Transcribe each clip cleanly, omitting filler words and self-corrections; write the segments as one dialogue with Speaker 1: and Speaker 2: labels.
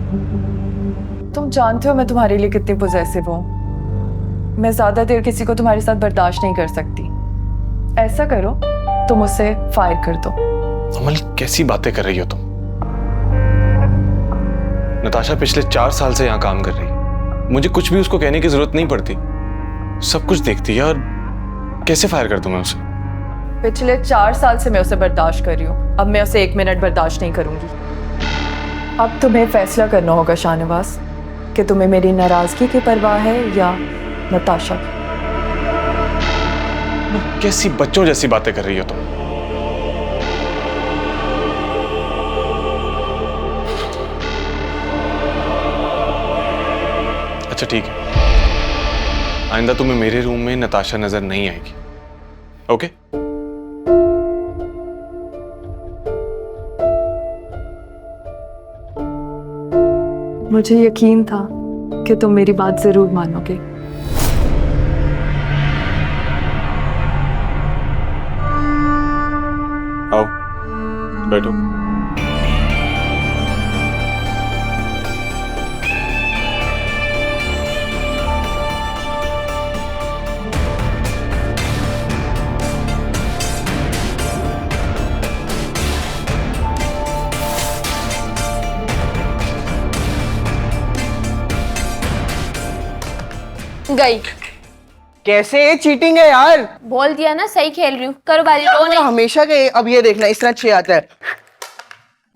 Speaker 1: तुम जानते हो मैं तुम्हारे लिए कितनी पॉसेसिव हूँ। मैं ज्यादा देर किसी को तुम्हारे साथ बर्दाश्त नहीं कर सकती। ऐसा करो, तुम उसे फायर कर दो।
Speaker 2: अमल, कैसी बातें कर रही हो तुम? नताशा पिछले 4 साल से यहाँ काम कर रही है। मुझे कुछ भी उसको कहने की जरूरत नहीं पड़ती, सब कुछ देखती है। और कैसे फायर कर दूं मैं उसे?
Speaker 1: पिछले 4 साल से मैं उसे बर्दाश्त कर रही हूँ, अब मैं उसे 1 मिनट बर्दाश्त नहीं करूंगी। अब तुम्हें फैसला करना होगा शाहनवाज कि तुम्हें मेरी नाराजगी की परवाह है या नताशा की।
Speaker 2: कैसी बच्चों जैसी बातें कर रही हो तुम? अच्छा ठीक है, आइंदा तुम्हें मेरे रूम में नताशा नजर नहीं आएगी, ओके?
Speaker 1: मुझे यकीन था कि तुम मेरी बात जरूर मानोगे।
Speaker 2: आओ बैठो।
Speaker 3: गई।
Speaker 4: कैसे? ये चीटिंग है यार।
Speaker 3: बोल दिया ना सही खेल रही हूँ, करो बारी।
Speaker 4: हमेशा के अब ये देखना इस तरह 6 आता है।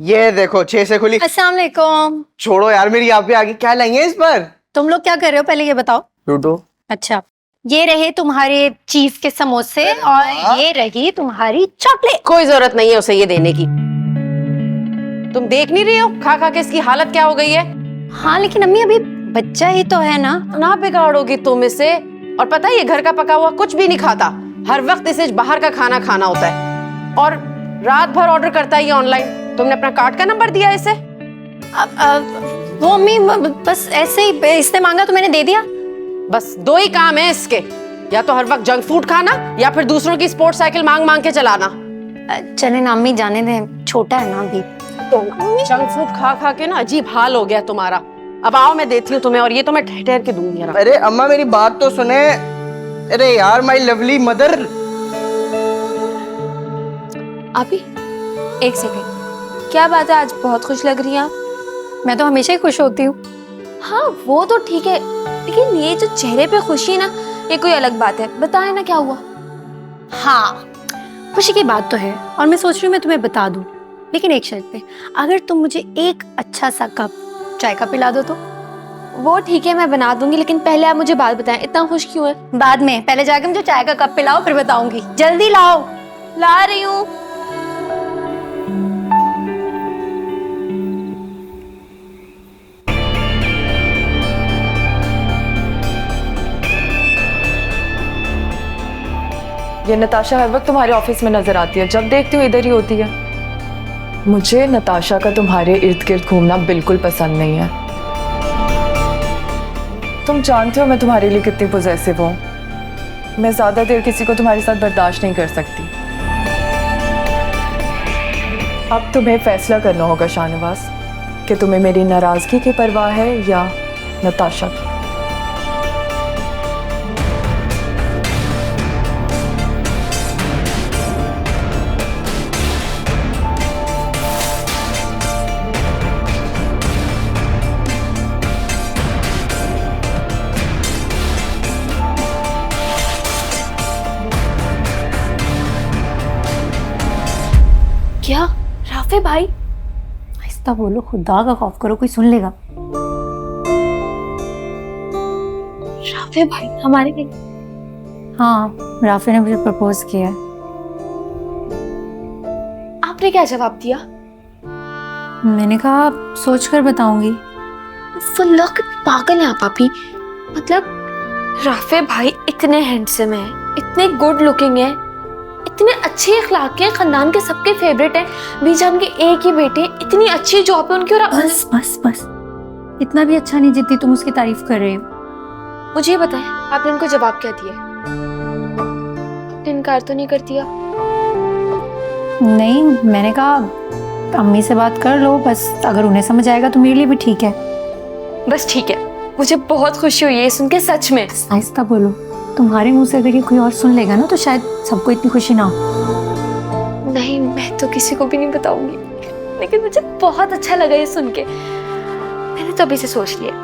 Speaker 4: ये देखो 6 से खुली।
Speaker 5: अस्सलाम वालेकुम।
Speaker 4: छोड़ो यार, मेरी यहाँ पे आगे क्या लाएंगे इस पर?
Speaker 5: तुम लोग क्या कर रहे हो पहले ये बताओ।
Speaker 4: लूडो।
Speaker 5: अच्छा, ये रहे तुम्हारे चीफ के समोसे और ये रही तुम्हारी चॉकलेट।
Speaker 6: कोई जरूरत नहीं है उसे ये देने की। तुम देख नहीं रही हो खा खा के इसकी हालत क्या हो गई है?
Speaker 5: हाँ लेकिन अम्मी अभी बच्चा ही तो है ना
Speaker 6: बिगाड़ोगी तुम इसे। और पता है ये घर का पका हुआ कुछ भी नहीं खाता, हर वक्त इसे बाहर का खाना खाना होता है और रात भर ऑर्डर करता है ये ऑनलाइन। तुमने अपना कार्ड का नंबर दिया इसे?
Speaker 5: वो अम्मी बस ऐसे ही इसने मांगा तो मैंने दे दिया।
Speaker 6: बस 2 ही काम है इसके, या तो हर वक्त जंक फूड खाना या फिर दूसरों की स्पोर्ट्स साइकिल मांग मांग के चलाना।
Speaker 5: चले ना अम्मी, जाने दें, छोटा है ना अभी।
Speaker 6: जंक फूड खा खा के ना अजीब हाल हो गया तुम्हारा। अब आओ मैं देती हूँ तुम्हें, और ये तो मैं ठहर ठहर के दूंगी।
Speaker 4: अरे अम्मा मेरी बात तो सुने। अरे यार माय लवली मदर।
Speaker 3: अभी 1 सेकंड, क्या बात है, आज बहुत खुश लग रही हैं आप।
Speaker 5: मैं तो हमेशा ही खुश होती हूँ।
Speaker 3: हाँ वो तो ठीक है, लेकिन ये जो चेहरे पे खुशी है ना, ये कोई अलग बात है। बताए ना क्या हुआ।
Speaker 5: हाँ खुशी की बात तो है और मैं सोच रही हूँ मैं तुम्हें बता दूँ, लेकिन एक शर्त पे, अगर तुम मुझे एक अच्छा सा कप चाय का पिला दो तो।
Speaker 3: वो ठीक है मैं बना दूंगी, लेकिन पहले आप मुझे बात बताएं, इतना खुश क्यों है?
Speaker 5: बाद में, पहले जाके मुझे चाय का कप पिलाओ फिर बताऊंगी। जल्दी लाओ।
Speaker 3: ला रही हूँ।
Speaker 1: ये नताशा हर वक्त तुम्हारे ऑफिस में नजर आती है, जब देखती हूँ इधर ही होती है। मुझे नताशा का तुम्हारे इर्द गिर्द घूमना बिल्कुल पसंद नहीं है। तुम जानते हो मैं तुम्हारे लिए कितनी पॉसेसिव हूँ। मैं ज्यादा देर किसी को तुम्हारे साथ बर्दाश्त नहीं कर सकती। अब तुम्हें फैसला करना होगा शाहनवाज कि तुम्हें मेरी नाराजगी की परवाह है या नताशा की।
Speaker 3: क्या राफे भाई?
Speaker 5: आहिस्ता बोलो, खुदा का खौफ करो, कोई सुन लेगा।
Speaker 3: राफे भाई हमारे लिए?
Speaker 5: हाँ राफे ने मुझे प्रपोज किया है।
Speaker 3: आपने क्या जवाब दिया?
Speaker 5: मैंने कहा सोच कर बताऊंगी।
Speaker 3: वो लोग पागल हैं आप अभी। मतलब राफे भाई इतने हैंडसम है, इतने गुड लुकिंग है, इतने अच्छे अखलाक के, खानदान के सबके फेवरेट हैं, बीजान के एक ही बेटे, इतनी अच्छी जॉब है उनकी। और
Speaker 5: बस बस बस, इतना भी अच्छा नहीं जितनी तुम उसकी तारीफ कर रहे हो।
Speaker 3: मुझे बताएं आपने उनको जवाब क्या दिया? इनकार तो नहीं कर दिया?
Speaker 5: नहीं, मैंने कहा अम्मी से बात कर लो बस, अगर उन्हें समझ आएगा तो मेरे लिए भी ठीक है।
Speaker 3: बस ठीक है, मुझे बहुत खुशी हुई है सुन के, सच में।
Speaker 5: आहिस्ता बोलो, तुम्हारे मुंह से अगर ये कोई और सुन लेगा ना तो शायद सबको इतनी खुशी ना हो।
Speaker 3: नहीं, मैं तो किसी को भी नहीं बताऊंगी, लेकिन मुझे बहुत अच्छा लगा ये सुन के। मैंने तो अभी से सोच लिया,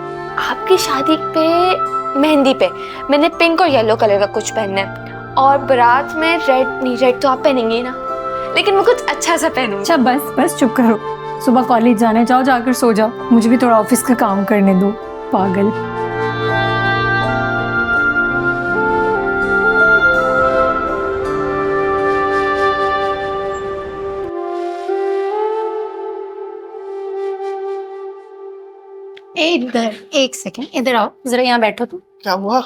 Speaker 3: आपकी शादी पे मेहंदी पे मैंने पिंक और येलो कलर का कुछ पहनना है, और बारात में रेड नहीं, रेड तो आप पहनेंगे ही ना, लेकिन मैं कुछ अच्छा सा पहनूंगी।
Speaker 5: अच्छा बस चुप करो, सुबह कॉलेज जाने जाओ, जाकर सो जाओ, मुझे भी थोड़ा ऑफिस का काम करने दो, पागल। इधर एक सेकंड, इधर आओ जरा, यहाँ बैठो तुम।
Speaker 4: क्या हुआ?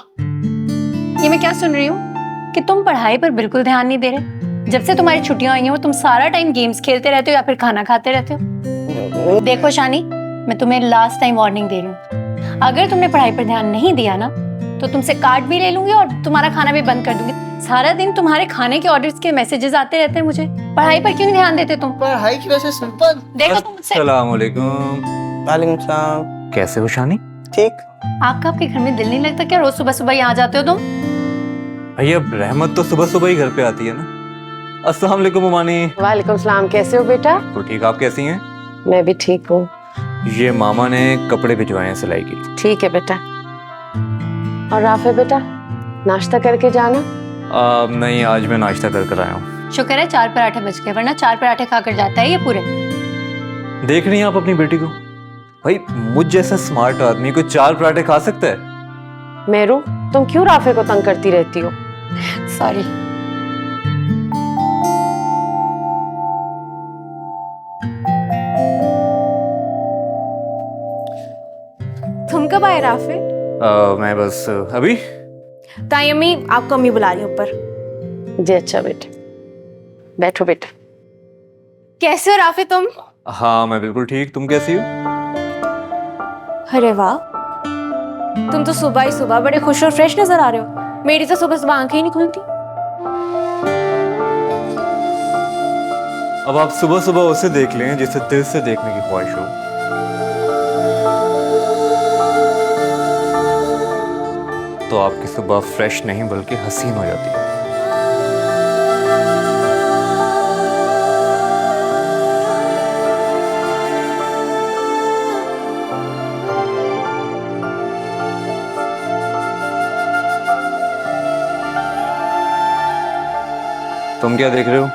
Speaker 5: ये मैं क्या सुन रही हूँ कि तुम पढ़ाई पर बिल्कुल ध्यान नहीं दे रहे। जब से तुम्हारी छुट्टियां आई हैं वो तुम सारा टाइम गेम्स खेलते रहते हो या फिर खाना खाते रहते हो। देखो शानी, मैं तुम्हें लास्ट टाइम वार्निंग दे रही हूँ, अगर तुमने पढ़ाई पर ध्यान नहीं दिया ना तो तुमसे कार्ड भी ले लूंगी और तुम्हारा खाना भी बंद कर दूंगी। सारा दिन तुम्हारे खाने के ऑर्डर्स के मैसेजेस आते रहते हैं मुझे, पढ़ाई पर क्यों नहीं ध्यान देते तुम?
Speaker 4: पढ़ाई की वजह से सिंपल।
Speaker 5: देखो तुम मुझसे।
Speaker 7: अस्सलाम वालेकुम।
Speaker 4: वालेकुम सलाम।
Speaker 7: कैसे हो शानी?
Speaker 4: ठीक।
Speaker 5: आपके घर में दिल नहीं लगता क्या? रोज सुबह सुबह यहाँ जाते हो तुम?
Speaker 7: भैया रहमत तो सुबह सुबह ही घर पे आती है ना। अस्सलाम वालेकुम उमानी।
Speaker 6: वालेकुम सलाम, कैसे हो बेटा?
Speaker 7: तो ठीक, आप कैसी हैं?
Speaker 6: मैं भी ठीक हूँ।
Speaker 7: ये मामा ने कपड़े भिजवाए हैं सिलाई के लिए।
Speaker 6: ठीक है बेटा। और राफे बेटा, नाश्ता करके जाना।
Speaker 7: नहीं, आज मैं नाश्ता कर आया हूँ।
Speaker 5: शुक्र है 4 पराठे बच गए, वरना 4 पराठे खाकर जाता है ये पूरे।
Speaker 7: देख रही हैं आप अपनी बेटी को? भाई मुझ जैसा स्मार्ट आदमी को 4 पराठे खा सकता है?
Speaker 6: मेरू, तुम क्यों राफे को तंग करती रहती हो?
Speaker 5: सॉरी।
Speaker 3: तुम कब आए राफे?
Speaker 7: मैं बस अभी।
Speaker 3: ताई अम्मी, आपको अम्मी बुला रही ऊपर।
Speaker 6: जी अच्छा बेटा, बैठो बेटा।
Speaker 3: कैसे हो राफे तुम?
Speaker 7: हाँ मैं बिल्कुल ठीक, तुम कैसी हो?
Speaker 3: अरे वाह, तुम तो सुबह ही सुबह बड़े खुश और फ्रेश नजर आ रहे हो। मेरी तो सुबह सुबह आंखें ही नहीं खुलती।
Speaker 7: अब आप सुबह सुबह उसे देख लें जिसे दिल से देखने की ख्वाहिश हो। तो आपकी सुबह फ्रेश नहीं बल्कि हसीन हो जाती है। तुम क्या देख रहे हो?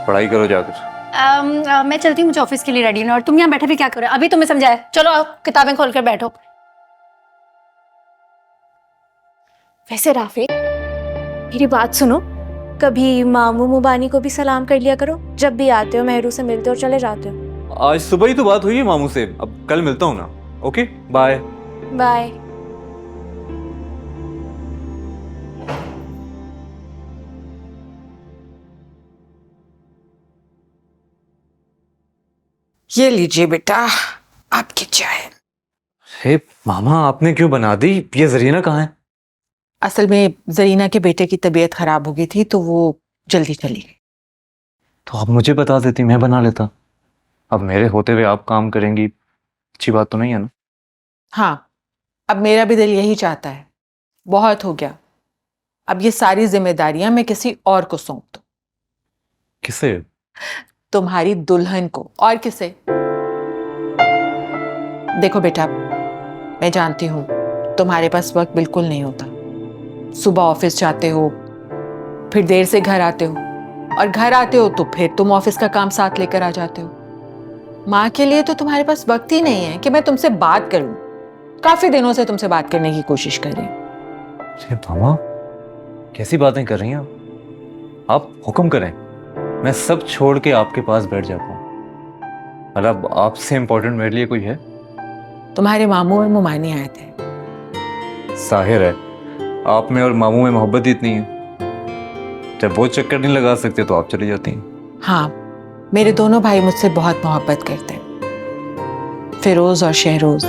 Speaker 7: पढ़ाई करो जाकर।
Speaker 5: मैं चलती हूँ, मुझे ऑफिस के लिए रेडी होना, और तुम यहाँ बैठे भी क्या करो? अभी तुम्हें समझाया, चलो आप किताबें खोलकर बैठो।
Speaker 3: वैसे राफे, मेरी बात सुनो, कभी मामू मुबानी को भी सलाम कर लिया करो जब भी आते हो, मेहरू से मिलते हो और चले जाते हो।
Speaker 7: आज सुबह ही तो बात हुई है मामू से, अब कल मिलता हूँ ना। Okay bye.
Speaker 3: बाय।
Speaker 4: ये लीजिए बेटा आपकी चाय।
Speaker 7: हे मामा, आपने क्यों बना दी? ये जरीना कहाँ है?
Speaker 4: असल में जरीना के बेटे की तबीयत खराब हो गई थी तो वो जल्दी चली गई।
Speaker 7: तो आप मुझे बता देती, मैं बना लेता। अब मेरे होते हुए आप काम करेंगी, अच्छी बात तो नहीं है ना?
Speaker 4: हाँ, अब मेरा भी दिल यही चाहता है, बहुत हो गया। अब ये सारी जिम्मेदारियां मैं किसी और को सौंप दूं।
Speaker 7: किसे?
Speaker 4: तुम्हारी दुल्हन को। और किसे? देखो बेटा, मैं जानती हूं तुम्हारे पास वक्त बिल्कुल नहीं होता। सुबह ऑफिस जाते हो, फिर देर से घर आते हो, और घर आते हो तो फिर तुम ऑफिस का काम साथ लेकर आ जाते हो। माँ के लिए तो तुम्हारे पास वक्त ही नहीं है कि मैं तुमसे बात करूं। काफी दिनों से तुमसे बात करने की कोशिश कर रही हूं।
Speaker 7: मामा कैसी बातें कर रही हैं आप? हुक्म करें, मैं सब छोड़ के आपके पास बैठ जाता हूँ। मतलब आपसे इंपॉर्टेंट मेरे लिए कोई है?
Speaker 4: तुम्हारे मामू और मुमानी आए थे।
Speaker 7: जाहिर है आप में और मामू में मोहब्बत ही इतनी है, जब वो चक्कर नहीं लगा सकते तो आप चली जाती हैं।
Speaker 4: हाँ, मेरे दोनों भाई मुझसे बहुत मोहब्बत करते हैं, फिरोज और शहरोज।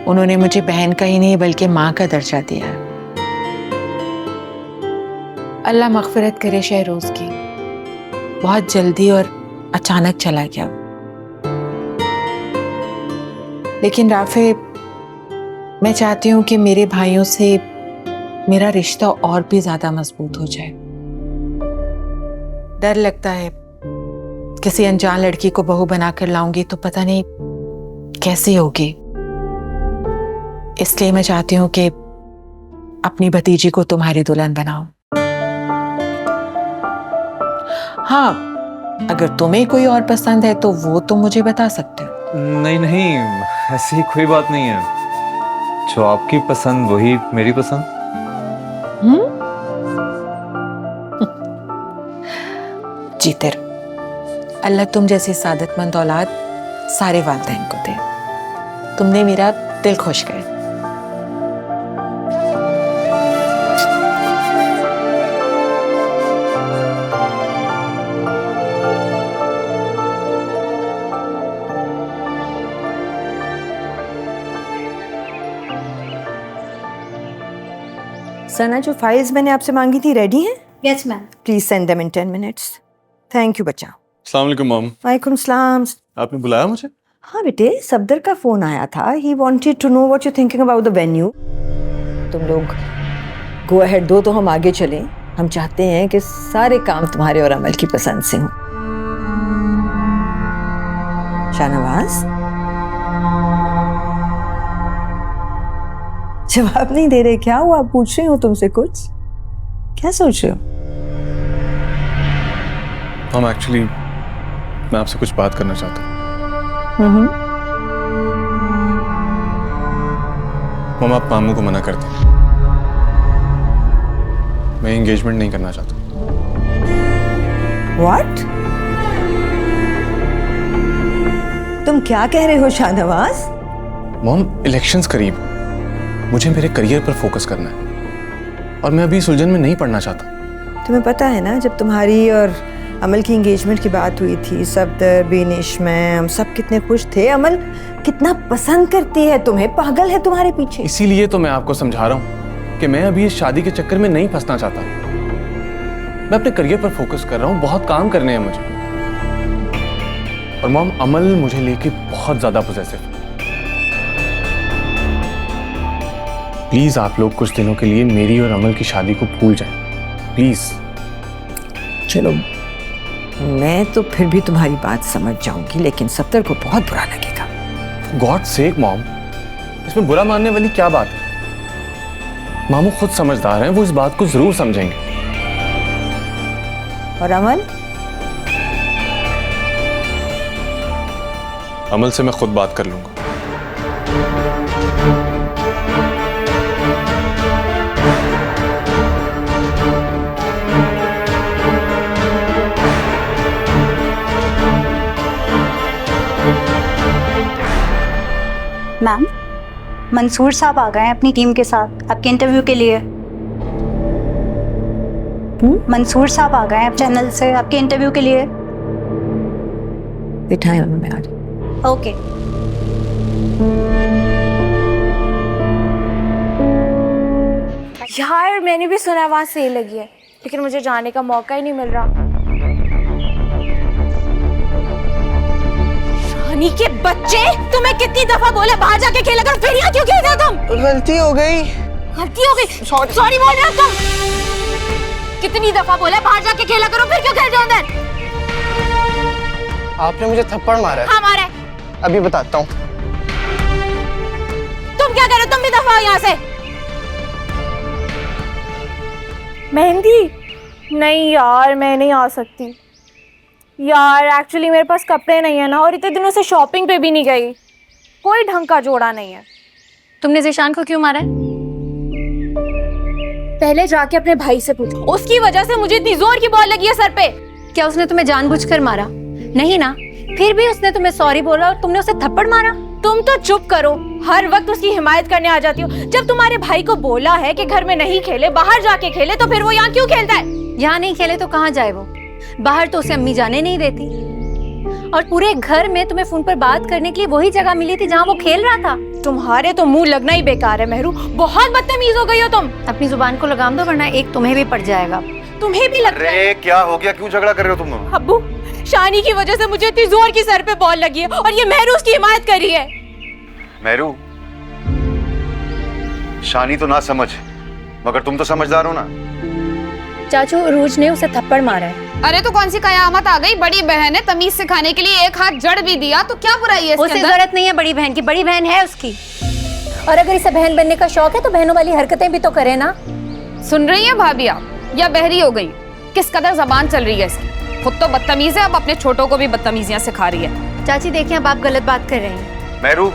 Speaker 4: उन्होंने मुझे बहन का ही नहीं बल्कि माँ का दर्जा दिया है। अल्लाह मगफिरत करे शहरोज की। बहुत जल्दी और अचानक चला गया। लेकिन राफे, मैं चाहती हूं कि मेरे भाइयों से मेरा रिश्ता और भी ज्यादा मजबूत हो जाए। डर लगता है किसी अनजान लड़की को बहू बनाकर लाऊंगी तो पता नहीं कैसी होगी। इसलिए मैं चाहती हूं कि अपनी भतीजी को तुम्हारी दुल्हन बनाओ। हाँ, अगर तुम्हें कोई और पसंद है तो वो तुम मुझे बता सकते हो।
Speaker 7: नहीं नहीं, ऐसी कोई बात नहीं है। जो आपकी पसंद वही मेरी पसंद।
Speaker 4: जीते रहो। अल्लाह तुम जैसी सादतमंद औलाद सारे वालिदैन को दे। तुमने मेरा दिल खुश कर।
Speaker 8: सना, जो फाइल्स मैंने आपसे मांगी थी रेडी हैं?
Speaker 5: Yes ma'am.
Speaker 8: Please send them in 10 minutes. Thank you बच्चा।
Speaker 2: अस्सलाम वालेकुम मॉम।
Speaker 8: वालेकुम सलाम।
Speaker 2: आपने बुलाया मुझे?
Speaker 8: हाँ बेटे, सफदर का फोन आया था। He wanted to know what you thinking about the venue. तुम लोग गो अहेड दो तो हम आगे चलें। हम चाहते हैं कि सारे काम तुम्हारे और अमल की पसंद से हों। शाहनवाज, जवाब नहीं दे रहे। क्या हुआ? पूछ रही हूँ तुमसे कुछ। क्या सोच रहे हो?
Speaker 2: मॉम, एक्चुअली मैं आपसे कुछ बात करना चाहता हूँ। मॉम, आप मामू को मना कर दें। मैं एंगेजमेंट नहीं करना चाहता।
Speaker 8: What? तुम क्या कह रहे हो शाहनवाज?
Speaker 2: मॉम, इलेक्शंस करीब, मुझे मेरे करियर पर फोकस करना है और मैं अभी इस उलझन में नहीं पड़ना चाहता।
Speaker 8: तुम्हें पता है ना, जब तुम्हारी और अमल की एंगेजमेंट की बात हुई थी, सफदर, बेनिश, मैं, हम सब कितने खुश थे। अमल कितना पसंद करती है तुम्हें, पागल है तुम्हारे पीछे।
Speaker 2: इसीलिए तो मैं आपको समझा रहा हूँ कि मैं अभी इस शादी के चक्कर में नहीं फंसना चाहता। मैं अपने करियर पर फोकस कर रहा हूँ, बहुत काम करने हैं मुझे। और मॉम, अमल मुझे लेके बहुत ज्यादा पॉसेसिव है। प्लीज आप लोग कुछ दिनों के लिए मेरी और अमल की शादी को भूल जाएं, प्लीज।
Speaker 8: चलो, मैं तो फिर भी तुम्हारी बात समझ जाऊंगी, लेकिन सफदर को बहुत बुरा लगेगा।
Speaker 2: गॉड सेक मॉम, इसमें बुरा मानने वाली क्या बात है? मामू खुद समझदार हैं, वो इस बात को जरूर समझेंगे।
Speaker 8: और अमल?
Speaker 2: अमल से मैं खुद बात कर लूंगा।
Speaker 9: मैम, मंसूर साहब आ गए हैं अपनी टीम के साथ आपके इंटरव्यू के लिए। मंसूर साहब आ गए हैं चैनल से आपके इंटरव्यू के लिए।
Speaker 8: बिठाएं उन्हें आज।
Speaker 9: ओके।
Speaker 3: यार मैंने भी सुना वहाँ सेल लगी है, लेकिन मुझे जाने का मौका ही नहीं मिल रहा। रानी के बच्चे, तुम्हें कितनी दफा बोला बाहर जाके खेला करो, फिर यहाँ क्यों खेल रहे हो तुम?
Speaker 6: गलती हो गई।
Speaker 3: गलती हो गई? सॉरी बोल रहे हो तुम? कितनी दफा बोला बाहर जाके खेला करो, फिर क्यों खेल रहे हो अंदर?
Speaker 6: आपने मुझे थप्पड़ मारा है।
Speaker 3: हाँ मारा है।
Speaker 6: अभी बताता हूँ।
Speaker 3: तुम क्या कर रहे हो? तुम भी दफा हो यहाँ से। मेहंदी? नहीं यार, मैं नहीं आ सकती यार। एक्चुअली मेरे पास कपड़े नहीं है ना, और इतने दिनों से शॉपिंग पे भी नहीं गई। कोई ढंग का जोड़ा नहीं है।
Speaker 5: तुमने ज़ीशान को क्यों मारा है?
Speaker 3: पहले जाके अपने भाई से पूछो। उसकी वजह से मुझे इतनी जोर की बॉल लगी है सर पे।
Speaker 5: क्या उसने तुम्हें जानबूझकर मारा? नहीं ना। फिर भी उसने तुम्हें सॉरी बोला और तुमने उसे थप्पड़ मारा।
Speaker 3: तुम तो चुप करो, हर वक्त उसकी हिमायत करने आ जाती हो। जब तुम्हारे भाई को बोला है कि घर में नहीं खेले, बाहर जाके खेले, तो फिर वो यहाँ क्यों खेलता है?
Speaker 5: यहाँ नहीं खेले तो कहाँ जाए वो? बाहर तो उसे अम्मी जाने नहीं देती, और पूरे घर में तुम्हें फोन पर बात करने के लिए वही जगह मिली थी जहाँ वो खेल रहा था।
Speaker 3: तुम्हारे तो मुंह लगना ही बेकार है महरू, बहुत बदतमीज हो गई हो तुम।
Speaker 5: अपनी जुबान को लगाम दो, वरना एक तुम्हें भी पड़ जाएगा।
Speaker 3: तुम्हें भी लगता है?
Speaker 10: अरे क्या हो गया, क्यों झगड़ा कर रहे हो तुम?
Speaker 3: अब्बू, शानी की वजह से मुझे इतनी जोर की सर पे बॉल लगी है और ये मेहरू उसकी हिमायत कर रही है।
Speaker 10: मेहरू, शानी तो ना समझ, मगर तुम तो समझदार हो ना।
Speaker 5: चाचू रूज ने उसे थप्पड़ मारा है।
Speaker 11: अरे तो कौन सी कयामत आ गई, बड़ी बहन है, तमीज सिखाने के लिए एक हाथ जड़ भी दिया, तो क्या बुराई है इसके
Speaker 5: उसे
Speaker 11: अंदर?
Speaker 5: जरूरत नहीं है बड़ी बहन की, बड़ी बहन है उसकी। और अगर इसे बहन बनने का शौक है तो बहनों वाली हरकतें भी तो करे ना।
Speaker 11: सुन रही है भाभी आप, या बहरी हो गई? किस कदर जबान चल रही है इसकी। खुद तो बदतमीज है, अब अपने छोटों को भी बदतमीजियां सिखा रही है।
Speaker 5: चाची देखिए अब आप गलत बात कर रहे हैं।
Speaker 10: मेहरू,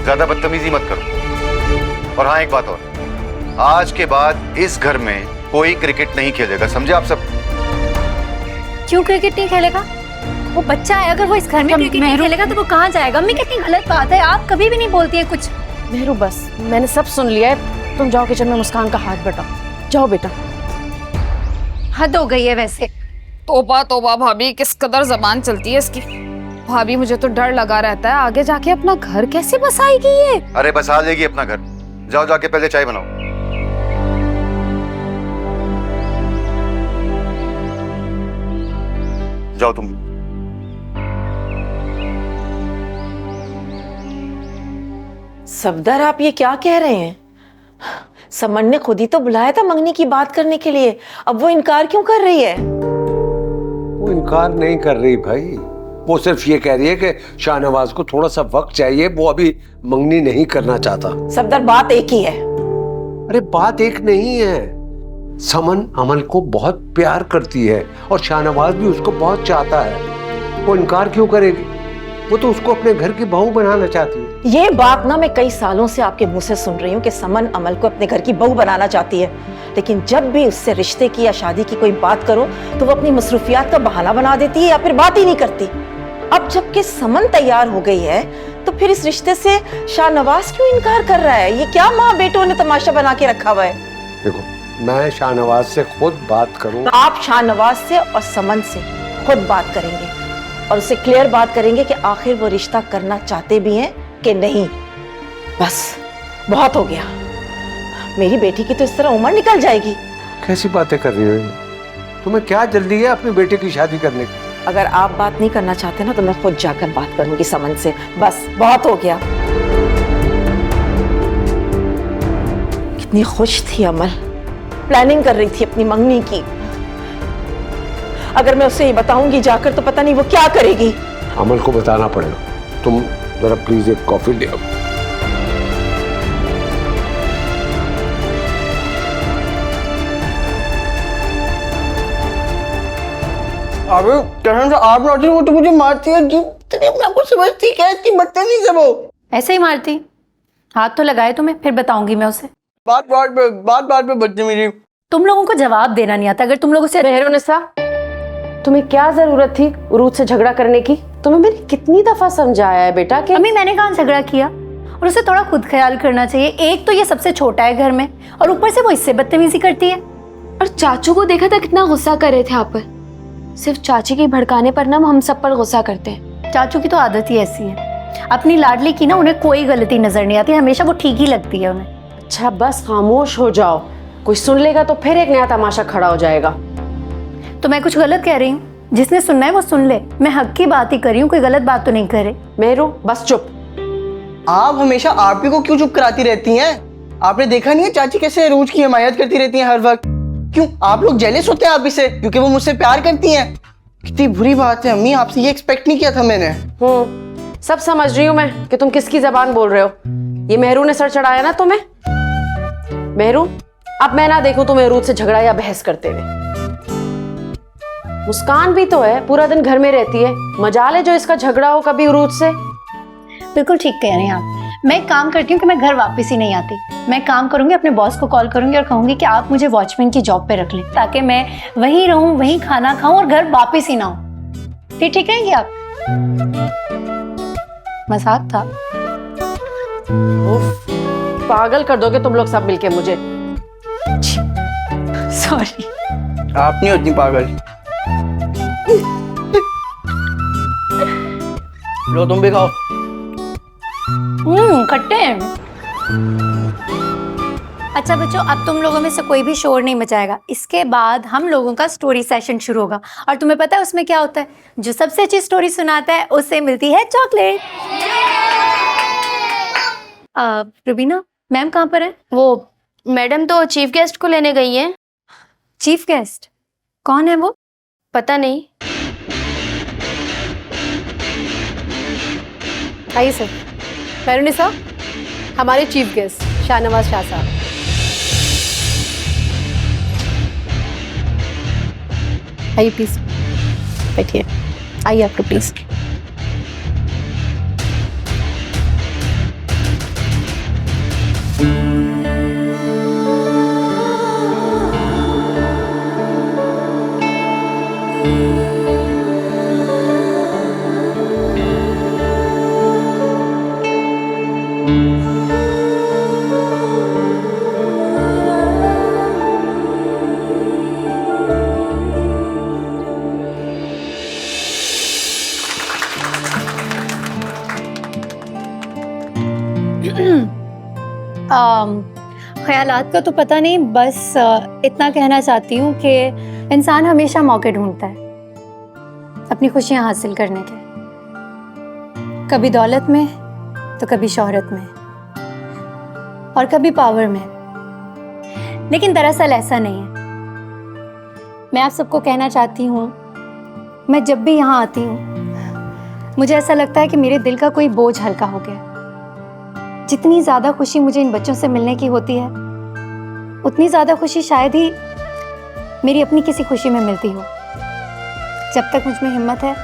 Speaker 10: ज्यादा बदतमीजी मत करो। और हाँ, एक बात और, आज के बाद इस घर में कोई क्रिकेट नहीं खेलेगा, समझे आप सब?
Speaker 5: क्यों क्रिकेट नहीं खेलेगा? वो बच्चा है, अगर वो इस घर में क्रिकेट नहीं खेलेगा तो वो कहाँ जाएगा? अम्मी कितनी गलत बात है, आप कभी भी नहीं बोलती है कुछ।
Speaker 6: मेहरू बस, मैंने सब सुन लिया है, तुम जाओ किचन में मुस्कान का हाथ बटाओ। जाओ बेटा।
Speaker 5: हद हो गई है वैसे।
Speaker 11: तोबा तोबा भाभी, किस कदर जबान चलती है इसकी। भाभी मुझे तो डर लगा रहता है, आगे जाके अपना घर कैसे बसाएगी ये।
Speaker 10: अरे बसा लेगी अपना घर। जाओ जाके पहले चाय बनाओ। जाओ तुम।
Speaker 8: सफदर, आप ये क्या कह रहे हैं? समन ने खुद ही तो बुलाया था मंगनी की बात करने के लिए, अब वो इनकार क्यों कर रही है?
Speaker 12: वो इनकार नहीं कर रही भाई, वो सिर्फ ये कह रही है कि शाहनवाज को थोड़ा सा वक्त चाहिए, वो अभी मंगनी नहीं करना चाहता।
Speaker 8: सफदर, बात एक ही है।
Speaker 12: अरे बात एक नहीं है, समन अमल को बहुत प्यार करती है और शाहनवाज भी उसको बहुत चाहता है। वो इनकार क्यों करेगी? वो तो उसको अपने घर की बहू बनाना चाहती है।
Speaker 8: ये बात ना मैं कई सालों से आपके मुंह से सुन रही हूँ कि समन अमल को अपने घर की बहू बनाना चाहती है, लेकिन जब भी उससे रिश्ते की या शादी की कोई बात करो तो वो अपनी मसरूफियात का बहाना बना देती है या फिर बात ही नहीं करती। अब जबकि समन तैयार हो गई है तो फिर इस रिश्ते से शाहनवाज क्यों इनकार कर रहा है? ये क्या माँ बेटों ने तमाशा बना के रखा हुआ है?
Speaker 12: देखो, मैं शाहनवाज से खुद बात करूँ।
Speaker 8: आप शाहनवाज से और समन से खुद बात करेंगे और उससे क्लियर बात करेंगे कि आखिर वो रिश्ता करना चाहते भी हैं कि नहीं। बस बहुत हो गया, मेरी बेटी की तो इस तरह उम्र निकल जाएगी।
Speaker 12: कैसी बातें कर रही हो? तुम्हें क्या जल्दी है अपनी बेटे की शादी करने की?
Speaker 8: अगर आप बात नहीं करना चाहते ना तो मैं खुद जाकर बात करूंगी समन से। बस बहुत हो गया। कितनी खुश थी अमल, प्लानिंग कर रही थी अपनी मंगनी की। अगर मैं उसे ये बताऊंगी जाकर तो पता नहीं वो क्या करेगी।
Speaker 12: अमल को बताना पड़ेगा। तुम जरा प्लीज एक कॉफी ले आओ।
Speaker 13: अबे कसम से आप लौटी वो तो मुझे मारती है, आपको समझती क्या? इतनी बदतमीज है वो।
Speaker 5: ऐसे ही मारती, हाथ तो लगाए तुम्हें, फिर बताऊंगी मैं उसे।
Speaker 13: बात पे बदतमीजी।
Speaker 5: तुम लोगों को जवाब देना नहीं आता। अगर तुम लोगों से
Speaker 6: मेहरुनिसा, तुम्हें क्या जरूरत थी उरूज से झगड़ा करने की? तुम्हें मैंने कितनी दफा समझाया है बेटा कि
Speaker 5: अम्मी मैंने कहाँ झगड़ा किया? और उसे थोड़ा खुद ख्याल करना चाहिए। एक तो ये सबसे छोटा है घर में और ऊपर से वो इससे बदतमीजी करती है।
Speaker 3: और चाचू को देखा था कितना गुस्सा कर रहे थे आप पर। सिर्फ चाची के भड़काने पर ना हम सब पर गुस्सा करते हैं।
Speaker 5: चाचू की तो आदत ही ऐसी है, अपनी लाडली की ना उन्हें कोई गलती नजर नहीं आती, हमेशा वो ठीक ही लगती है उन्हें।
Speaker 6: अच्छा बस खामोश हो जाओ, कोई सुन लेगा तो फिर एक नया तमाशा खड़ा हो जाएगा।
Speaker 5: तो मैं कुछ गलत कह रही हूँ? जिसने सुनना है वो सुन ले, मैं हक की बात ही कर रही हूँ, कोई गलत बात तो नहीं करे।
Speaker 6: मेहरू बस चुप।
Speaker 13: आप हमेशा आप ही को क्यों चुप कराती रहती हैं? आपने देखा नहीं है चाची कैसे रूज की हिमायत करती रहती हैं हर वक्त? क्यों आप लोग जेलस होते हैं आप ही से क्योंकि वो मुझसे प्यार करती हैं? कितनी बुरी बात है अम्मी, आपसे ये एक्सपेक्ट नहीं किया था मैंने।
Speaker 6: सब समझ रही हूँ मैं कि तुम किसकी जबान बोल रहे हो। ये मेहरू ने सर चढ़ाया ना तुम्हें। मेहरू, अब मैं ना देखूं तुम्हें रूज से झगड़ा या बहस करते हुए। मुस्कान भी तो है, पूरा दिन घर में रहती है, मजाल है जो इसका झगड़ा हो कभी रूज से।
Speaker 5: बिल्कुल ठीक कह रहे हैं आप। मैं एक काम करती हूँ कि मैं घर वापस ही नहीं आती। मैं काम करूंगी, अपने बॉस को कॉल करूंगी और कहूंगी कि आप मुझे वॉचमैन की जॉब पे रख लें, ताकि मैं वहीं रहूं, वहीं खाना खाऊं और घर वापस ही ना हो। फिर ठीक रहेंगी आप? मजाक था।
Speaker 6: पागल कर दोगे तुम लोग सब मिलके मुझे।
Speaker 5: सॉरी।
Speaker 13: आप नहीं होती पागल। लो तुम भी खाओ।
Speaker 5: खट्टे हैं। अच्छा बच्चों, अब तुम लोगों में से कोई भी शोर नहीं मचाएगा। इसके बाद हम लोगों का स्टोरी सेशन शुरू होगा और तुम्हें पता है उसमें क्या होता है? जो सबसे अच्छी स्टोरी सुनाता है उससे मिलती है चॉकलेट। रुबीना मैम कहाँ पर है?
Speaker 3: वो मैडम तो चीफ गेस्ट को लेने गई हैं।
Speaker 5: चीफ गेस्ट कौन है वो?
Speaker 3: पता नहीं।
Speaker 6: आइए सर। पैरुनिसा, हमारे चीफ गेस्ट शाहनवाज शाह साहब। आइए प्लीज बैठिए। आइए आपको प्लीज।
Speaker 5: ख्यालात का तो पता नहीं, बस इतना कहना चाहती हूँ कि इंसान हमेशा मौके ढूंढता है अपनी खुशियाँ हासिल करने के, कभी दौलत में तो कभी शोहरत में और कभी पावर में। लेकिन दरअसल ऐसा नहीं है। मैं आप सबको कहना चाहती हूँ, मैं जब भी यहाँ आती हूँ मुझे ऐसा लगता है कि मेरे दिल का कोई बोझ हल्का हो गया। जितनी ज़्यादा खुशी मुझे इन बच्चों से मिलने की होती है, उतनी ज़्यादा खुशी शायद ही मेरी अपनी किसी खुशी में मिलती हो। जब तक मुझ में हिम्मत है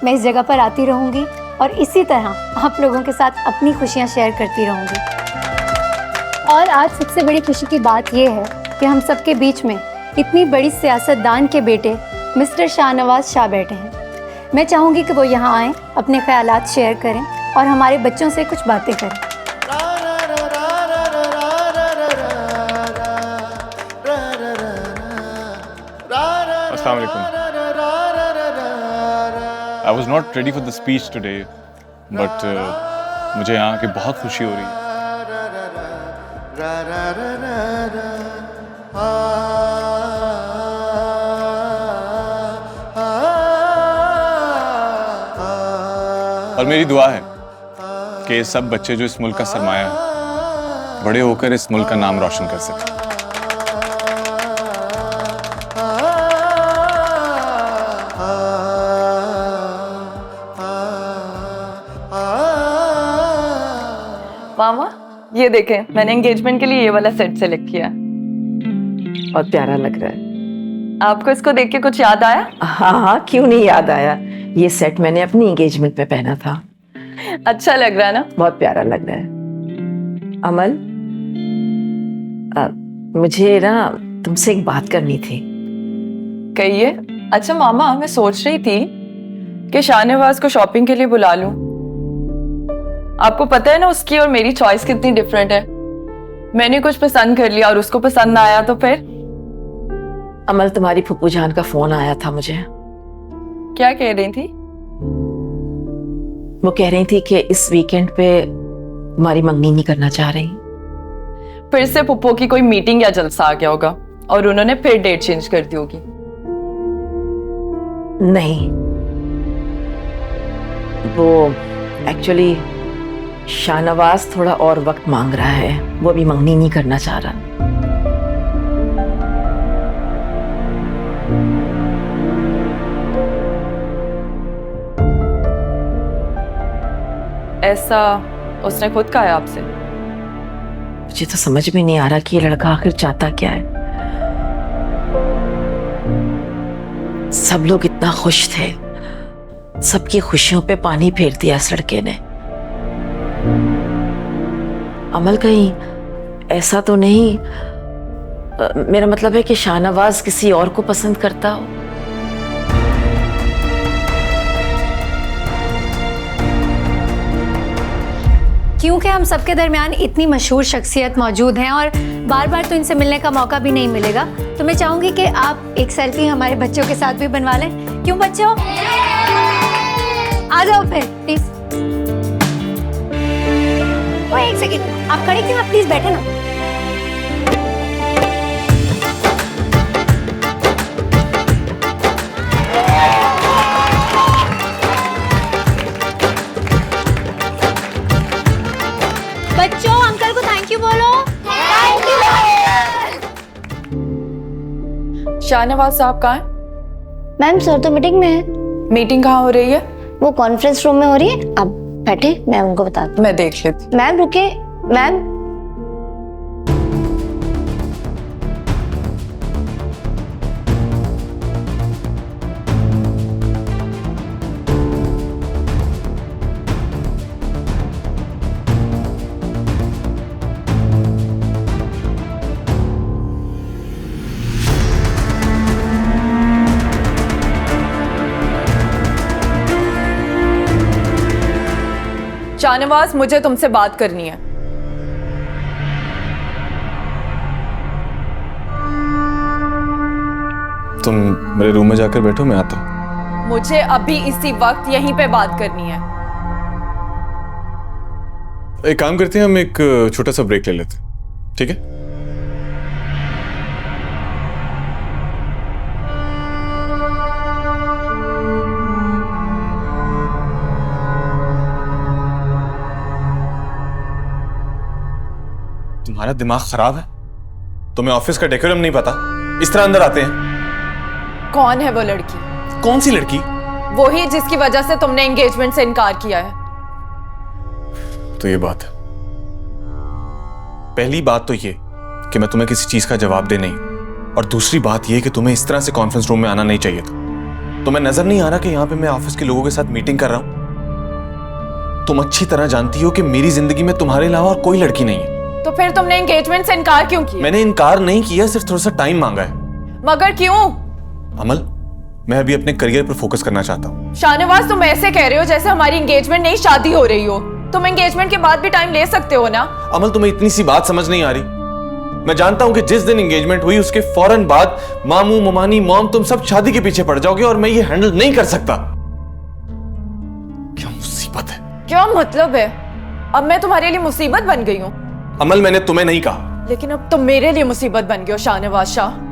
Speaker 5: मैं इस जगह पर आती रहूँगी और इसी तरह आप लोगों के साथ अपनी खुशियाँ शेयर करती रहूँगी। और आज सबसे बड़ी खुशी की बात यह है कि हम सबके बीच में इतनी बड़ी सियासतदान के बेटे मिस्टर शाहनवाज शाह बैठे हैं। मैं चाहूँगी कि वो यहाँ आएँ, अपने ख्यालात शेयर करें और हमारे बच्चों से कुछ बातें करें।
Speaker 2: Assalamu alaikum. I was not ready for the speech today, but मुझे यहाँ आके बहुत खुशी हो रही है। और मेरी दुआ है कि ये सब बच्चे जो इस मुल्क का सरमाया है, बड़े होकर इस मुल्क का नाम रोशन कर सकें।
Speaker 1: मामा ये देखें, मैंने एंगेजमेंट के लिए ये वाला सेट सेलेक्ट किया।
Speaker 8: बहुत प्यारा लग रहा है।
Speaker 1: आपको इसको देख के कुछ याद आया?
Speaker 8: हाँ हाँ, क्यों नहीं याद आया। ये सेट मैंने अपनी एंगेजमेंट में पहना था।
Speaker 1: अच्छा लग रहा है ना?
Speaker 8: बहुत प्यारा लग रहा है। अमल, मुझे ना तुमसे एक बात करनी थी।
Speaker 1: कहिए। अच्छा मामा, मैं सोच रही थी कि शाहनवाज को शॉपिंग के लिए बुला लूं। आपको पता है ना उसकी और मेरी चॉइस कितनी डिफरेंट है। मैंने कुछ पसंद कर लिया और उसको पसंद ना आया तो फिर?
Speaker 8: अमल, तुम्हारी फूफू जान का फोन आया था मुझे।
Speaker 1: क्या कह रही थी?
Speaker 8: वो कह रही थी कि इस वीकेंड पे तुम्हारी मंगनी नहीं करना चाह रही।
Speaker 1: फिर से पुप्पो की कोई मीटिंग या जलसा आ गया होगा और उन्होंने फिर डेट चेंज कर दी होगी।
Speaker 8: नहीं, वो एक्चुअली शाहनवाज थोड़ा और वक्त मांग रहा है। वो भी मंगनी नहीं करना चाह रहा।
Speaker 1: ऐसा उसने खुद कहा है आपसे?
Speaker 8: मुझे तो समझ में नहीं आ रहा कि ये लड़का आखिर चाहता क्या है। सब लोग इतना खुश थे, सबकी खुशियों पे पानी फेर दिया इस लड़के ने। अमल, कहीं ऐसा तो नहीं, मेरा मतलब है कि शाहनवाज किसी और को पसंद करता हो।
Speaker 5: क्योंकि हम सबके दरमियान इतनी मशहूर शख्सियत मौजूद हैं और बार बार तो इनसे मिलने का मौका भी नहीं मिलेगा, तो मैं चाहूंगी कि आप एक सेल्फी हमारे बच्चों के साथ भी बनवा लें। क्यों बच्चों, आ जाओ फिर प्लीज। एक सेकेंड, आप खड़े क्यों? आप प्लीज बैठे ना।
Speaker 3: बच्चों अंकल को थैंक यू बोलो। Thank you.
Speaker 1: शाहनवाज साहब कहाँ हैं?
Speaker 3: मैम सर तो मीटिंग में है।
Speaker 1: मीटिंग कहाँ हो रही है?
Speaker 3: वो कॉन्फ्रेंस रूम में हो रही है। अब बैठे, मैं उनको बताती हूँ।
Speaker 1: मैं देख लेती।
Speaker 3: मैम रुके। मैम
Speaker 1: शाहनवाज, मुझे तुमसे बात करनी है।
Speaker 2: तुम मेरे रूम में जाकर बैठो, मैं आता हूँ।
Speaker 1: मुझे अभी इसी वक्त यहीं पे बात करनी है।
Speaker 2: एक काम करते हैं, हम एक छोटा सा ब्रेक ले लेते हैं, ठीक है? तुम्हारा दिमाग खराब है? तुम्हें ऑफिस का डेकोरम नहीं पता? इस तरह अंदर आते हैं।
Speaker 1: कौन है वो लड़की?
Speaker 2: कौन सी लड़की?
Speaker 1: वो ही जिसकी वजह से तुमने एंगेजमेंट से इनकार किया है।
Speaker 2: तो ये बात है। पहली बात तो ये कि मैं तुम्हें किसी चीज का जवाब दे नहीं, और दूसरी बात ये कि तुम्हें इस तरह से कॉन्फ्रेंस रूम में आना नहीं चाहिए था। तुम्हें नजर नहीं आ रहा कि यहां पे मैं ऑफिस के लोगों के साथ मीटिंग कर रहा हूं? तुम अच्छी तरह जानती हो कि मेरी जिंदगी में तुम्हारे अलावा और कोई लड़की नहीं है।
Speaker 1: तो फिर तुमने एंगेजमेंट से इनकार क्यों किया?
Speaker 2: मैंने इनकार नहीं किया, सिर्फ थोड़ा सा टाइम मांगा है।
Speaker 1: मगर क्यों?
Speaker 2: अमल, मैं अभी अपने करियर पर फोकस करना चाहता हूँ।
Speaker 1: शाहनवाज, तुम ऐसे कह रहे हो जैसे हमारी एंगेजमेंट नहीं शादी हो रही हो। तुम एंगेजमेंट के बाद भी टाइम ले सकते हो ना।
Speaker 2: अमल, तुम्हें इतनी सी बात समझ नहीं आ रही? मैं जानता हूं कि जिस दिन एंगेजमेंट हुई उसके फौरन बाद मामू, ममानी, मॉम, तुम सब शादी के पीछे पड़ जाओगे, और मैं ये हैंडल नहीं कर सकता। क्या मुसीबत है?
Speaker 1: क्या मतलब है? अब मैं तुम्हारे लिए मुसीबत बन गई हूँ?
Speaker 2: अमल, मैंने तुम्हें नहीं कहा।
Speaker 1: लेकिन अब तुम मेरे लिए मुसीबत बन गए हो शाहनवाज शाह।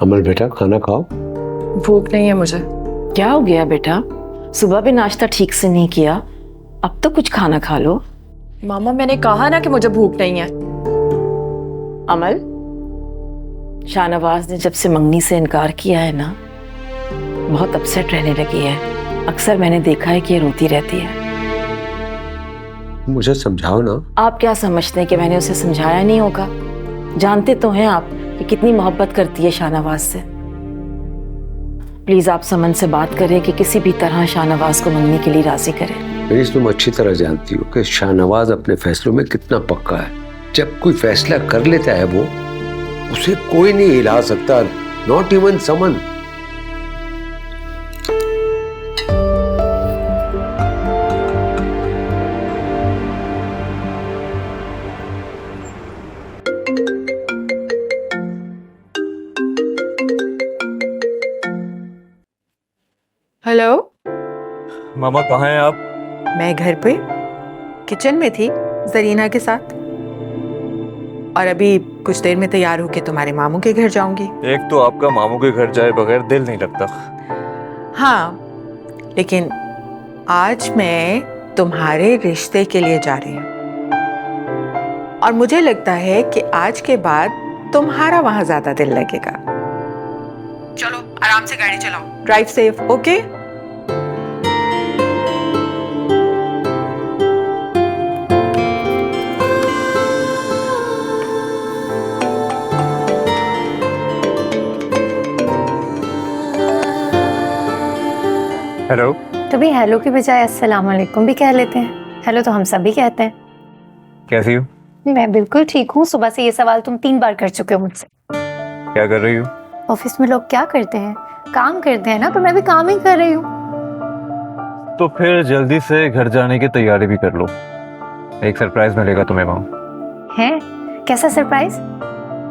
Speaker 12: अमल बेटा, खाना खाओ।
Speaker 1: भूख नहीं है मुझे।
Speaker 8: क्या हो गया बेटा? सुबह भी नाश्ता ठीक से नहीं किया, अब तो कुछ खाना खा लो।
Speaker 1: मामा, मैंने कहा ना कि मुझे भूख नहीं है।
Speaker 8: अमल, शाहनवाज ने जब से मंगनी से इनकार किया है ना, बहुत अपसेट रहने लगी है। अक्सर मैंने देखा है कि ये रोती रहती है।
Speaker 12: मुझे समझाओ ना।
Speaker 8: आप क्या समझते हैं कि मैंने उसे समझाया नहीं होगा? जानते तो हैं आप कि कितनी मोहब्बत करती है शाहनवाज से। प्लीज आप समन से बात करें कि किसी भी तरह शाहनवाज को मंगनी के लिए राजी करें।
Speaker 12: मेरी, तुम अच्छी तरह जानती हो कि शाहनवाज अपने फैसलों में कितना पक्का है। जब कोई फैसला कर लेता है वो, उसे कोई नहीं हिला सकता, नॉट इवन समन।
Speaker 4: हेलो
Speaker 7: मामा, कहाँ हैं आप?
Speaker 4: मैं घर पे किचन में थी जरीना के साथ, और अभी कुछ देर में तैयार होके तुम्हारे मामू के घर जाऊंगी।
Speaker 7: एक तो आपका मामू के घर जाए बगैर दिल नहीं लगता।
Speaker 4: हाँ, लेकिन आज मैं तुम्हारे रिश्ते के लिए जा रही हूँ, और मुझे लगता है कि आज के बाद तुम्हारा वहां ज्यादा दिल लगेगा। चलो आराम से गाड़ी चलाओ, ड्राइव सेफ, ओके?
Speaker 7: हेलो।
Speaker 5: कभी हेलो की बजाय अस्सलाम वालेकुम भी कह लेते हैं। हेलो तो हम सभी कहते हैं।
Speaker 7: कैसी हो?
Speaker 9: मैं बिल्कुल ठीक हूँ। सुबह से ये सवाल तुम 3 बार कर चुके हो मुझसे।
Speaker 7: क्या कर रही हो?
Speaker 9: ऑफिस में लोग क्या करते हैं? काम करते हैं ना, तो मैं भी काम ही कर रही हूँ।
Speaker 7: तो फिर जल्दी से घर जाने की तैयारी भी कर लो, एक सरप्राइज मिलेगा तुम्हें वहां।
Speaker 9: है? कैसा सरप्राइज?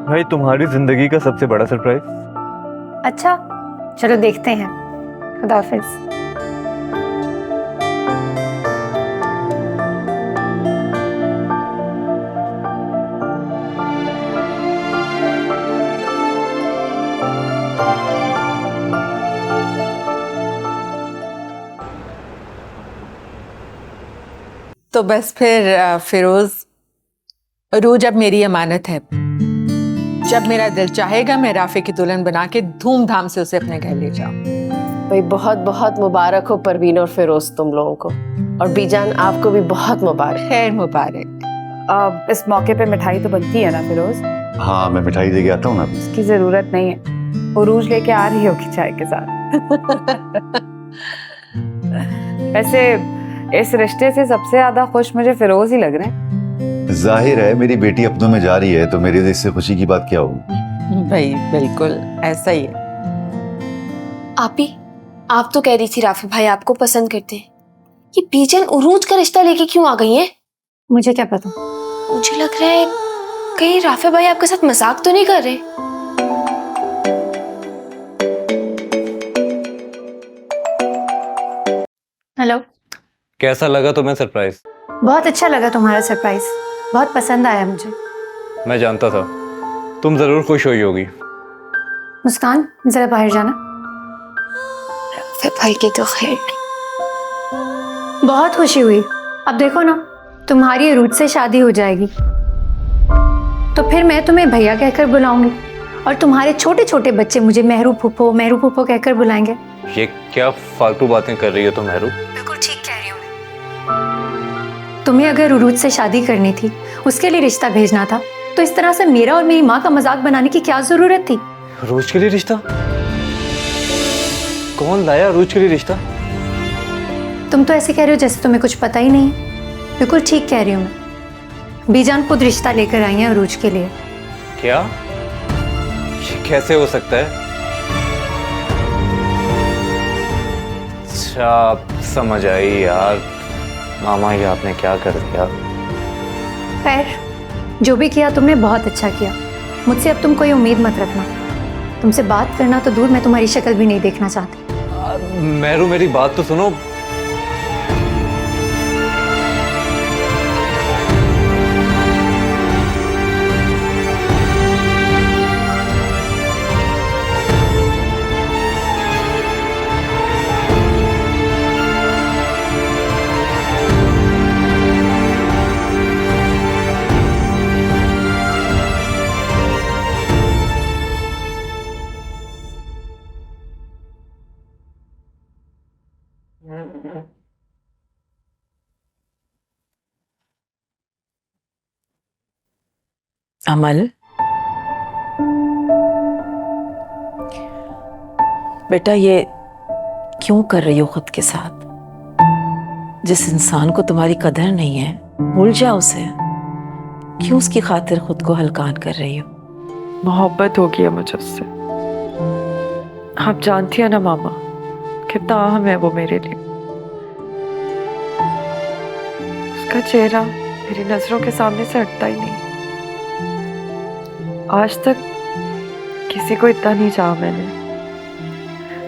Speaker 7: भाई तुम्हारी जिंदगी का सबसे बड़ा सरप्राइज।
Speaker 9: अच्छा, चलो देखते हैं। खुदा हाफिज।
Speaker 4: तो बस फिर फिरोज, रूज अब मेरी अमानत है। जब मेरा दिल चाहेगा मैं राफे की दुल्हन बना के धूमधाम से उसे अपने घर ले जाऊं।
Speaker 6: भाई बहुत बहुत मुबारक हो परवीन और फिरोज तुम लोगों को, और बीजान आपको भी बहुत मुबारक।
Speaker 4: खैर मुबारक।
Speaker 1: इस मौके पे मिठाई तो बनती है ना फिरोज?
Speaker 10: हाँ, मैं मिठाई लेके आता हूँ ना।
Speaker 1: इसकी जरूरत नहीं है, उरूज लेके आ रही होगी चाय के साथ। वैसे इस रिश्ते से सबसे ज्यादा खुश मुझे फिरोज ही लग रहे हैं।
Speaker 10: जाहिर है मेरी बेटी अपनों में जा रही है, तो मेरे इससे खुशी की बात क्या होगी?
Speaker 4: भाई बिल्कुल ऐसा ही है।
Speaker 3: आप तो कह रही थी राफे भाई आपको पसंद करते हैं, ये बीजन उरूज का रिश्ता लेके क्यों आ गई हैं?
Speaker 9: मुझे क्या पता।
Speaker 3: मुझे लग रहा है कहीं राफे भाई आपके साथ मजाक तो नहीं कर रहे?
Speaker 9: हेलो।
Speaker 7: कैसा लगा तुम्हें सरप्राइज?
Speaker 9: बहुत अच्छा लगा तुम्हारा सरप्राइज, बहुत पसंद आया मुझे।
Speaker 7: मैं जानता था तुम जरूर खुश हुई होगी।
Speaker 9: मुस्कान, जरा बाहर जाना।
Speaker 3: राफे भाई की तो खैर।
Speaker 9: बहुत खुशी हुई। अब देखो ना, तुम्हारी अरूज से शादी हो जाएगी, तो फिर मैं तुम्हें भैया कहकर बुलाऊंगी, और तुम्हारे छोटे छोटे बच्चे मुझे मेहरू फूफो कहकर बुलाएंगे।
Speaker 7: ये क्या फालतू बातें कर रही हो तुम मेहरू?
Speaker 9: बिल्कुल ठीक कह रही हूँ मैं। तुम्हें अगर उरूज से शादी करनी थी, उसके लिए रिश्ता भेजना था, तो इस तरह से मेरा और मेरी माँ का मजाक बनाने की क्या जरूरत थी?
Speaker 7: रोज के लिए रिश्ता? कौन लाया रोज के लिए रिश्ता?
Speaker 9: तुम तो ऐसे कह रहे हो जैसे तुम्हें कुछ पता ही नहीं है। बिल्कुल ठीक कह रही हूँ मैं। बीजान खुद रिश्ता लेकर आई है अरूज के लिए।
Speaker 7: क्या? ये कैसे हो सकता है? अच्छा समझ आई यार, मामा ये आपने क्या कर दिया।
Speaker 9: खैर, जो भी किया तुमने बहुत अच्छा किया। मुझसे अब तुम कोई उम्मीद मत रखना। तुमसे बात करना तो दूर, मैं तुम्हारी शक्ल भी नहीं देखना चाहती।
Speaker 7: मेहरू मेरी बात तो सुनो।
Speaker 8: अमल, बेटा ये क्यों कर रही हो खुद के साथ? जिस इंसान को तुम्हारी कदर नहीं है, भूल जाओ उसे। क्यों उसकी खातिर खुद को हलकान कर रही हो?
Speaker 1: मोहब्बत हो गई है मुझे उससे। आप जानती है ना मामा, कितना अहम है वो मेरे लिए। उसका चेहरा मेरी नजरों के सामने से हटता ही नहीं। आज तक किसी को इतना नहीं चाहा मैंने।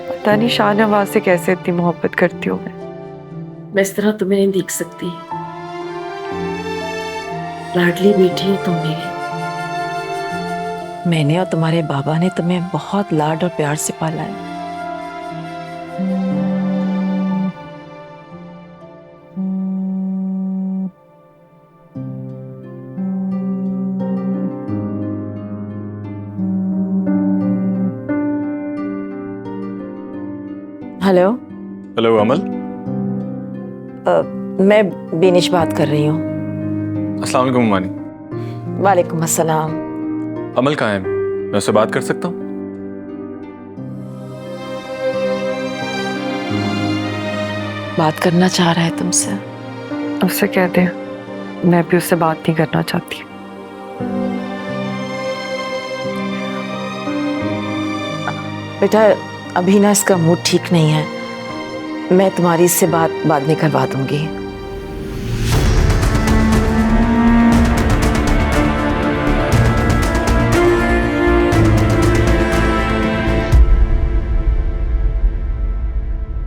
Speaker 1: पता नहीं शाहनवाज से कैसे इतनी मोहब्बत करती हूँ मैं इस तरह तुम्हें नहीं देख सकती। लाडली बेटी हो तुम मेरी।
Speaker 8: मैंने और तुम्हारे बाबा ने तुम्हें बहुत लाड और प्यार से पाला है। हेलो।
Speaker 2: हेलो अमल।
Speaker 8: मैं बेनिश बात कर रही हूँ।
Speaker 2: अस्सलाम वालेकुम मानी।
Speaker 8: वालेकुम अस्सलाम।
Speaker 2: अमल कहाँ है? मैं उससे बात कर सकता हूँ?
Speaker 8: बात करना चाह रहा है तुमसे।
Speaker 1: उससे कह दे मैं भी उससे बात नहीं करना चाहती।
Speaker 8: बेटा अभी ना इसका मूड ठीक नहीं है, मैं तुम्हारी इससे बात बाद में करवा दूंगी।